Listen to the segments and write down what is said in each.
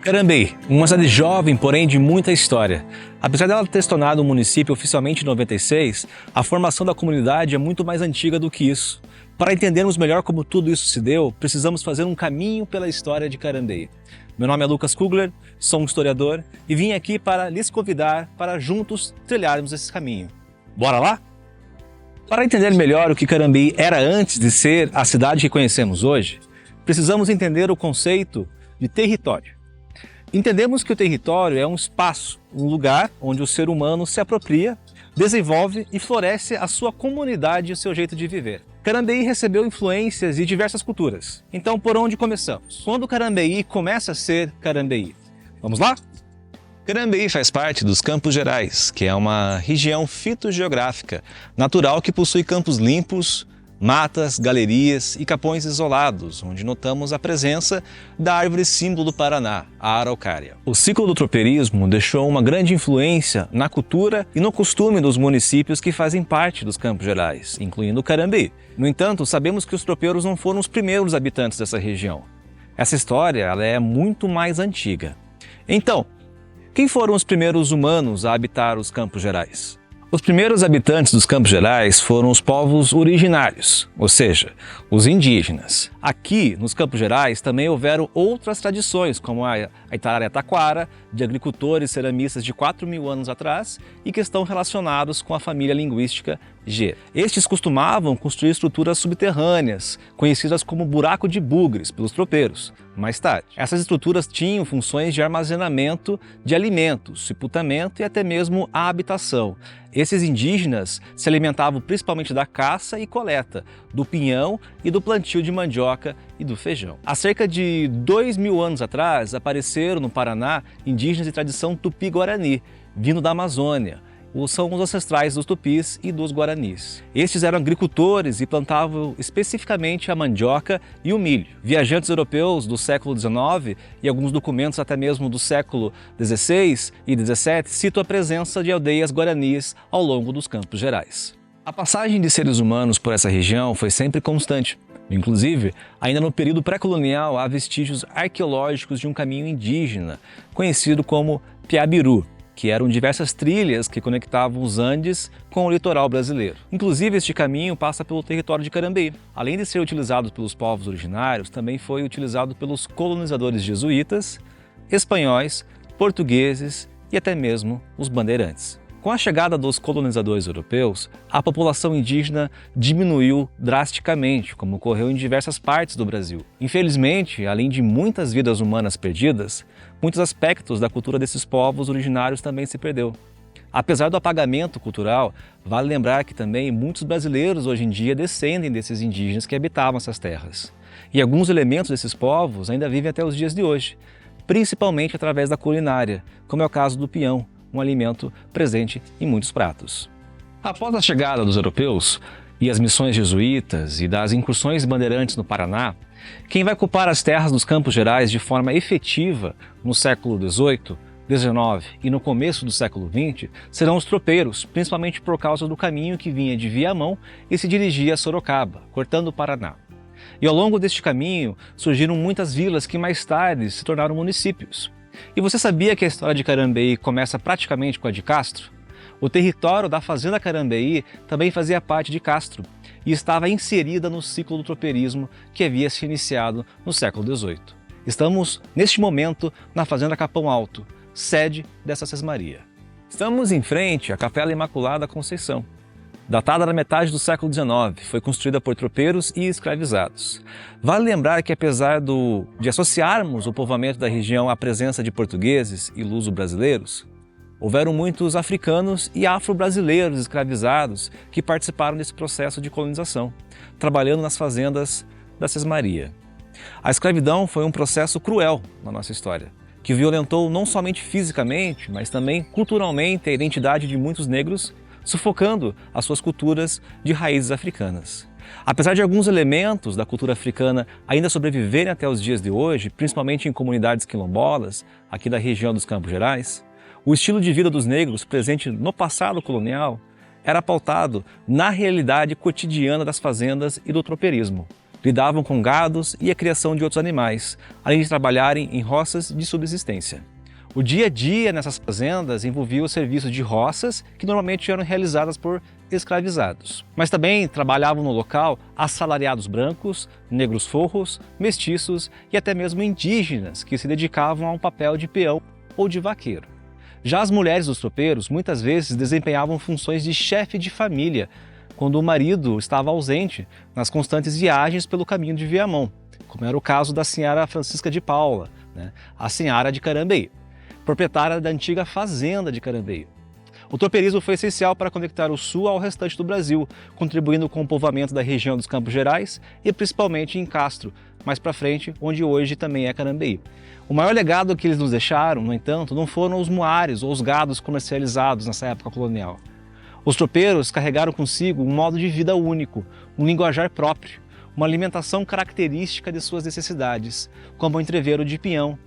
Carambeí, uma cidade jovem, porém de muita história. Apesar dela ter se tornado um município oficialmente em 96, a formação da comunidade é muito mais antiga do que isso. Para entendermos melhor como tudo isso se deu, precisamos fazer um caminho pela história de Carambeí. Meu nome é Lucas Kugler, sou um historiador e vim aqui para lhes convidar para juntos trilharmos esse caminho. Bora lá? Para entender melhor o que Carambeí era antes de ser a cidade que conhecemos hoje, precisamos entender o conceito de território. Entendemos que o território é um espaço, um lugar onde o ser humano se apropria, desenvolve e floresce a sua comunidade e o seu jeito de viver. Carambeí recebeu influências de diversas culturas. Então, por onde começamos? Quando Carambeí começa a ser Carambeí? Vamos lá? Carambeí faz parte dos Campos Gerais, que é uma região fitogeográfica natural que possui campos limpos, matas, galerias e capões isolados, onde notamos a presença da árvore símbolo do Paraná, a araucária. O ciclo do tropeirismo deixou uma grande influência na cultura e no costume dos municípios que fazem parte dos Campos Gerais, incluindo Carambeí. No entanto, sabemos que os tropeiros não foram os primeiros habitantes dessa região. Essa história ela é muito mais antiga. Então, quem foram os primeiros humanos a habitar os Campos Gerais? Os primeiros habitantes dos Campos Gerais foram os povos originários, ou seja, os indígenas. Aqui, nos Campos Gerais, também houveram outras tradições, como a Itararé-Taquara, de agricultores ceramistas de 4.000 anos atrás e que estão relacionados com a família linguística G. Estes costumavam construir estruturas subterrâneas, conhecidas como buraco de bugres, pelos tropeiros. Mais tarde, essas estruturas tinham funções de armazenamento de alimentos, sepultamento e até mesmo a habitação. Esses indígenas se alimentavam principalmente da caça e coleta, do pinhão e do plantio de mandioca e do feijão. Há cerca de 2.000 anos atrás, apareceram no Paraná indígenas de tradição tupi-guarani, vindo da Amazônia. São os ancestrais dos tupis e dos guaranis. Estes eram agricultores e plantavam especificamente a mandioca e o milho. Viajantes europeus do século XIX e alguns documentos até mesmo do século XVI e XVII citam a presença de aldeias guaranis ao longo dos Campos Gerais. A passagem de seres humanos por essa região foi sempre constante. Inclusive, ainda no período pré-colonial há vestígios arqueológicos de um caminho indígena, conhecido como Piabiru, que eram diversas trilhas que conectavam os Andes com o litoral brasileiro. Inclusive, este caminho passa pelo território de Carambeí. Além de ser utilizado pelos povos originários, também foi utilizado pelos colonizadores jesuítas, espanhóis, portugueses e até mesmo os bandeirantes. Com a chegada dos colonizadores europeus, a população indígena diminuiu drasticamente, como ocorreu em diversas partes do Brasil. Infelizmente, além de muitas vidas humanas perdidas, muitos aspectos da cultura desses povos originários também se perdeu. Apesar do apagamento cultural, vale lembrar que também muitos brasileiros hoje em dia descendem desses indígenas que habitavam essas terras. E alguns elementos desses povos ainda vivem até os dias de hoje, principalmente através da culinária, como é o caso do peão, um alimento presente em muitos pratos. Após a chegada dos europeus e as missões jesuítas e das incursões bandeirantes no Paraná, quem vai ocupar as terras dos Campos Gerais de forma efetiva no século XVIII, XIX e no começo do século XX serão os tropeiros, principalmente por causa do caminho que vinha de Viamão e se dirigia a Sorocaba, cortando o Paraná. E ao longo deste caminho surgiram muitas vilas que mais tarde se tornaram municípios. E você sabia que a história de Carambeí começa praticamente com a de Castro? O território da Fazenda Carambeí também fazia parte de Castro e estava inserida no ciclo do tropeirismo que havia se iniciado no século XVIII. Estamos, neste momento, na Fazenda Capão Alto, sede dessa sesmaria. Estamos em frente à Capela Imaculada Conceição. Datada da metade do século XIX, foi construída por tropeiros e escravizados. Vale lembrar que apesar de associarmos o povoamento da região à presença de portugueses e luso-brasileiros, houveram muitos africanos e afro-brasileiros escravizados que participaram desse processo de colonização, trabalhando nas fazendas da sesmaria. A escravidão foi um processo cruel na nossa história, que violentou não somente fisicamente, mas também culturalmente a identidade de muitos negros, sufocando as suas culturas de raízes africanas. Apesar de alguns elementos da cultura africana ainda sobreviverem até os dias de hoje, principalmente em comunidades quilombolas, aqui da região dos Campos Gerais, o estilo de vida dos negros presente no passado colonial era pautado na realidade cotidiana das fazendas e do tropeirismo. Lidavam com gados e a criação de outros animais, além de trabalharem em roças de subsistência. O dia a dia nessas fazendas envolvia o serviço de roças, que normalmente eram realizadas por escravizados. Mas também trabalhavam no local assalariados brancos, negros forros, mestiços e até mesmo indígenas, que se dedicavam a um papel de peão ou de vaqueiro. Já as mulheres dos tropeiros muitas vezes desempenhavam funções de chefe de família, quando o marido estava ausente nas constantes viagens pelo caminho de Viamão, como era o caso da senhora Francisca de Paula, a senhora de Carambeí, proprietária da antiga fazenda de Carambeí. O tropeirismo foi essencial para conectar o Sul ao restante do Brasil, contribuindo com o povoamento da região dos Campos Gerais e principalmente em Castro, mais para frente, onde hoje também é Carambeí. O maior legado que eles nos deixaram, no entanto, não foram os muares ou os gados comercializados nessa época colonial. Os tropeiros carregaram consigo um modo de vida único, um linguajar próprio, uma alimentação característica de suas necessidades, como o entrevero de pinhão,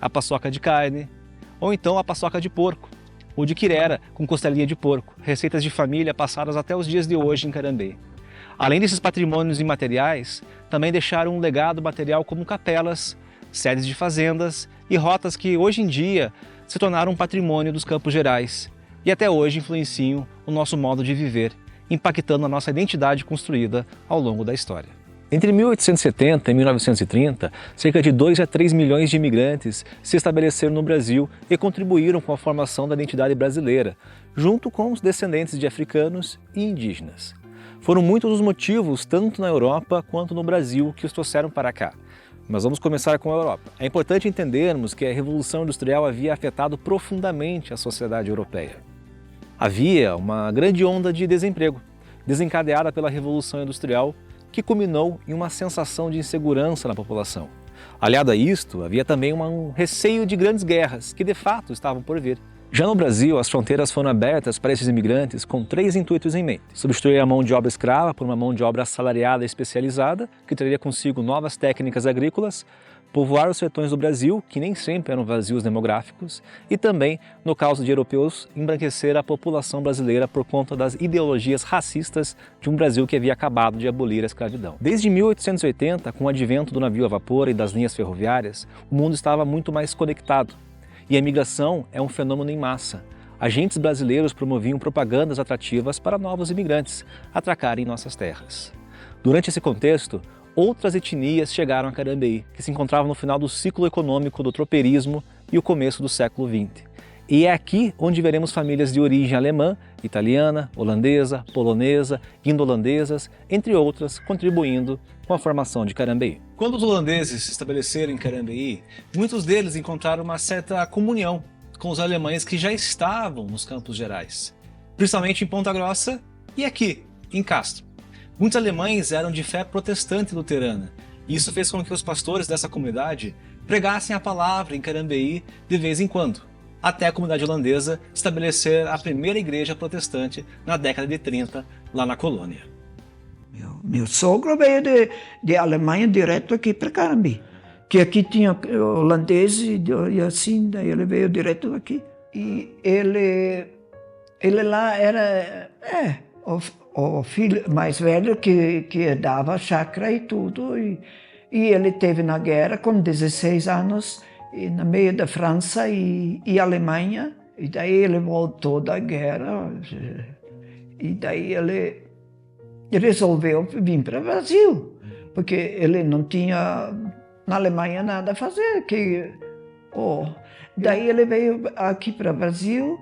a paçoca de carne, ou então a paçoca de porco, ou de quirera com costelinha de porco, receitas de família passadas até os dias de hoje em Carambeí. Além desses patrimônios imateriais, também deixaram um legado material como capelas, sedes de fazendas e rotas que hoje em dia se tornaram um patrimônio dos Campos Gerais e até hoje influenciam o nosso modo de viver, impactando a nossa identidade construída ao longo da história. Entre 1870 e 1930, cerca de 2 a 3 milhões de imigrantes se estabeleceram no Brasil e contribuíram com a formação da identidade brasileira, junto com os descendentes de africanos e indígenas. Foram muitos os motivos, tanto na Europa quanto no Brasil, que os trouxeram para cá. Mas vamos começar com a Europa. É importante entendermos que a Revolução Industrial havia afetado profundamente a sociedade europeia. Havia uma grande onda de desemprego, desencadeada pela Revolução Industrial, que culminou em uma sensação de insegurança na população. Aliado a isto, havia também um receio de grandes guerras, que de fato estavam por vir. Já no Brasil, as fronteiras foram abertas para esses imigrantes com 3 intuitos em mente: substituir a mão de obra escrava por uma mão de obra assalariada e especializada, que traria consigo novas técnicas agrícolas, povoar os sertões do Brasil, que nem sempre eram vazios demográficos, e também, no caso de europeus, embranquecer a população brasileira por conta das ideologias racistas de um Brasil que havia acabado de abolir a escravidão. Desde 1880, com o advento do navio a vapor e das linhas ferroviárias, o mundo estava muito mais conectado. E a imigração é um fenômeno em massa. Agentes brasileiros promoviam propagandas atrativas para novos imigrantes atracarem nossas terras. Durante esse contexto, outras etnias chegaram a Carambeí, que se encontravam no final do ciclo econômico do tropeirismo e o começo do século XX. E é aqui onde veremos famílias de origem alemã, italiana, holandesa, polonesa, indo-holandesas, entre outras, contribuindo com a formação de Carambeí. Quando os holandeses se estabeleceram em Carambeí, muitos deles encontraram uma certa comunhão com os alemães que já estavam nos Campos Gerais, principalmente em Ponta Grossa e aqui, em Castro. Muitos alemães eram de fé protestante luterana, e isso fez com que os pastores dessa comunidade pregassem a palavra em Carambeí de vez em quando, até a comunidade holandesa estabelecer a primeira igreja protestante na década de 30, lá na colônia. Meu sogro veio de Alemanha direto aqui para Carambeí, que aqui tinha holandês e assim, daí ele veio direto aqui. E ele lá era o filho mais velho que dava chácara e tudo. E ele teve na guerra com 16 anos, no meio da França e Alemanha. E daí ele voltou da guerra. E daí ele resolveu vir para o Brasil, porque ele não tinha na Alemanha nada a fazer. Daí ele veio aqui para o Brasil.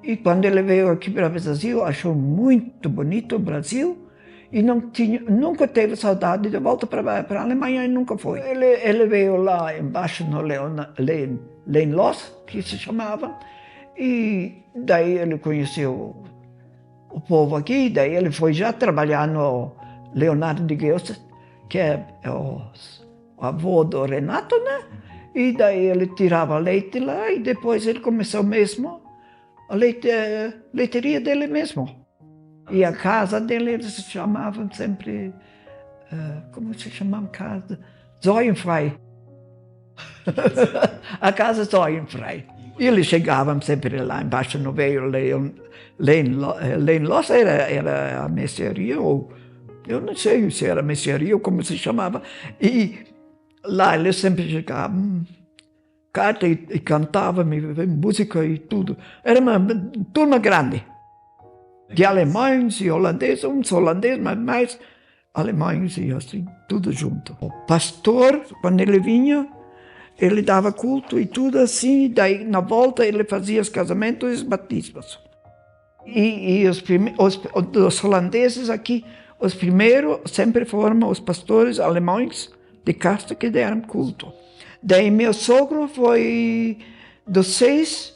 E quando ele veio aqui para o Brasil, achou muito bonito o Brasil e nunca teve saudade de volta para a Alemanha e nunca foi. Ele veio lá embaixo no Lehnloss, que se chamava, e daí ele conheceu o povo aqui, daí ele foi já trabalhar no Leonardo de Goethe, que é o avô do Renato, né? E daí ele tirava leite lá e depois ele começou mesmo a leiteria dele mesmo. E a casa dele, eles chamavam sempre, como se chamava a casa? Sorgenfrei. A casa Sorgenfrei. E eles chegavam sempre lá embaixo no veio Lehnloss, era a mercearia, ou Eu não sei se era mercearia ou como se chamava. E lá eles sempre chegavam, carta e cantavam, música e tudo. Era uma turma grande, de alemães e holandeses, uns holandeses, mas mais alemães e assim, tudo junto. O pastor, quando ele vinha, ele dava culto e tudo assim, daí na volta ele fazia os casamentos e os batismos. E os holandeses aqui, os primeiros sempre foram os pastores alemães de casta que deram culto. Daí meu sogro foi dos 6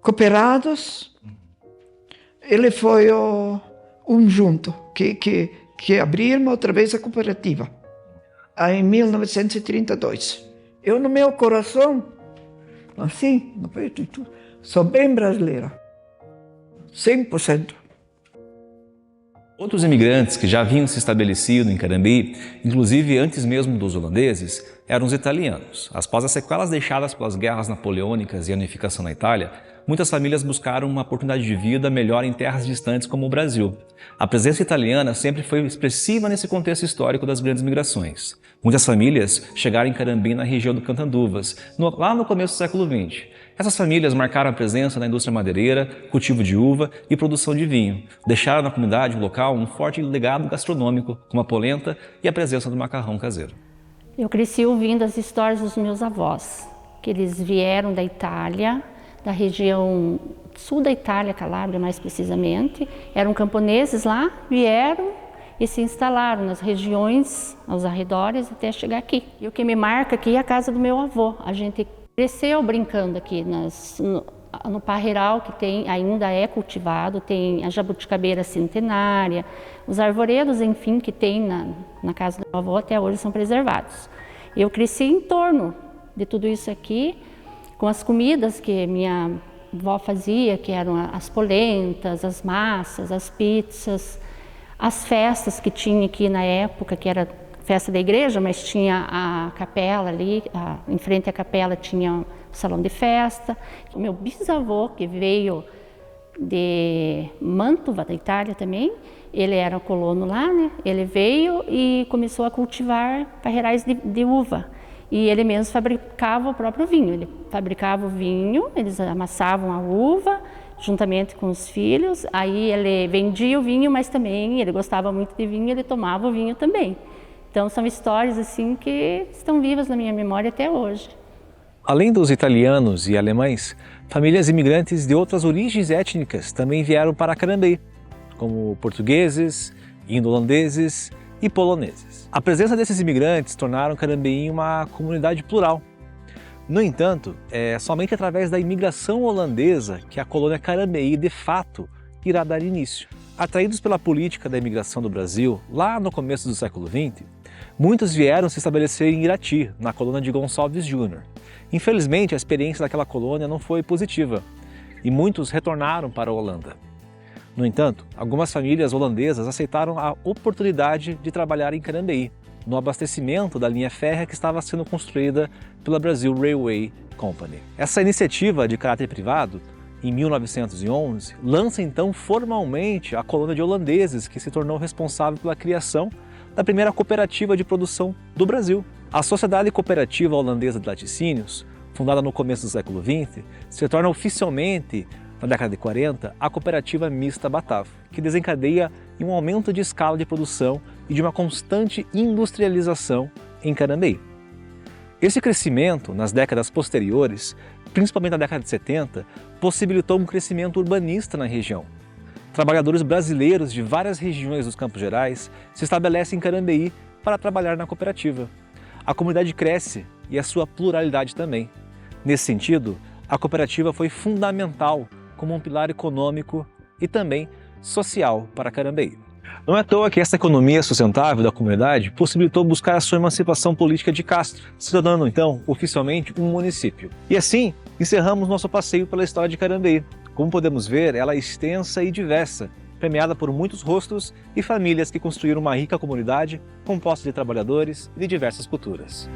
cooperados, ele foi um junto, que abriram outra vez a cooperativa, em 1932. Eu, no meu coração, assim, no peito e tudo, sou bem brasileira, 100%. Outros imigrantes que já haviam se estabelecido em Carambeí, inclusive antes mesmo dos holandeses, eram os italianos. Após as sequelas deixadas pelas guerras napoleônicas e a unificação na Itália, muitas famílias buscaram uma oportunidade de vida melhor em terras distantes como o Brasil. A presença italiana sempre foi expressiva nesse contexto histórico das grandes migrações. Muitas famílias chegaram em Carambeí na região do Cantanduvas, lá no começo do século XX. Essas famílias marcaram a presença na indústria madeireira, cultivo de uva e produção de vinho. Deixaram na comunidade local um forte legado gastronômico, como a polenta e a presença do macarrão caseiro. Eu cresci ouvindo as histórias dos meus avós, que eles vieram da Itália, da região sul da Itália, Calábria mais precisamente. Eram camponeses lá, vieram e se instalaram nas regiões aos arredores até chegar aqui. E o que me marca aqui é a casa do meu avô. A gente cresceu brincando aqui no parreiral que ainda é cultivado, tem a jabuticabeira centenária, os arvoredos, enfim, que tem na casa do meu avô até hoje são preservados. Eu cresci em torno de tudo isso aqui, com as comidas que minha avó fazia, que eram as polentas, as massas, as pizzas, as festas que tinha aqui na época, que era festa da igreja, mas tinha a capela ali, em frente à capela tinha o salão de festa. O meu bisavô, que veio de Mantova, da Itália também, ele era colono lá, né? Ele veio e começou a cultivar parreirais de uva. E ele mesmo fabricava o próprio vinho. Ele fabricava o vinho, eles amassavam a uva juntamente com os filhos, aí ele vendia o vinho, mas também ele gostava muito de vinho, ele tomava o vinho também. Então são histórias assim que estão vivas na minha memória até hoje. Além dos italianos e alemães, famílias imigrantes de outras origens étnicas também vieram para Carambeí, como portugueses, indo-holandeses e poloneses. A presença desses imigrantes tornaram Carambeí uma comunidade plural. No entanto, é somente através da imigração holandesa que a colônia Carambeí, de fato, irá dar início. Atraídos pela política da imigração do Brasil, lá no começo do século XX, muitos vieram se estabelecer em Irati, na colônia de Gonçalves Júnior. Infelizmente, a experiência daquela colônia não foi positiva e muitos retornaram para a Holanda. No entanto, algumas famílias holandesas aceitaram a oportunidade de trabalhar em Carambeí, no abastecimento da linha férrea que estava sendo construída pela Brazil Railway Company. Essa iniciativa de caráter privado, em 1911, lança então formalmente a colônia de holandeses que se tornou responsável pela criação da primeira cooperativa de produção do Brasil. A Sociedade Cooperativa Holandesa de Laticínios, fundada no começo do século XX, se torna oficialmente, na década de 40, a Cooperativa Mista Batavo, que desencadeia em um aumento de escala de produção e de uma constante industrialização em Carambeí. Esse crescimento, nas décadas posteriores, principalmente na década de 70, possibilitou um crescimento urbanista na região. Trabalhadores brasileiros de várias regiões dos Campos Gerais se estabelecem em Carambeí para trabalhar na cooperativa. A comunidade cresce e a sua pluralidade também. Nesse sentido, a cooperativa foi fundamental como um pilar econômico e também social para Carambeí. Não é à toa que essa economia sustentável da comunidade possibilitou buscar a sua emancipação política de Castro, se tornando então oficialmente um município. E assim, encerramos nosso passeio pela história de Carambeí. Como podemos ver, ela é extensa e diversa, premiada por muitos rostos e famílias que construíram uma rica comunidade composta de trabalhadores e de diversas culturas.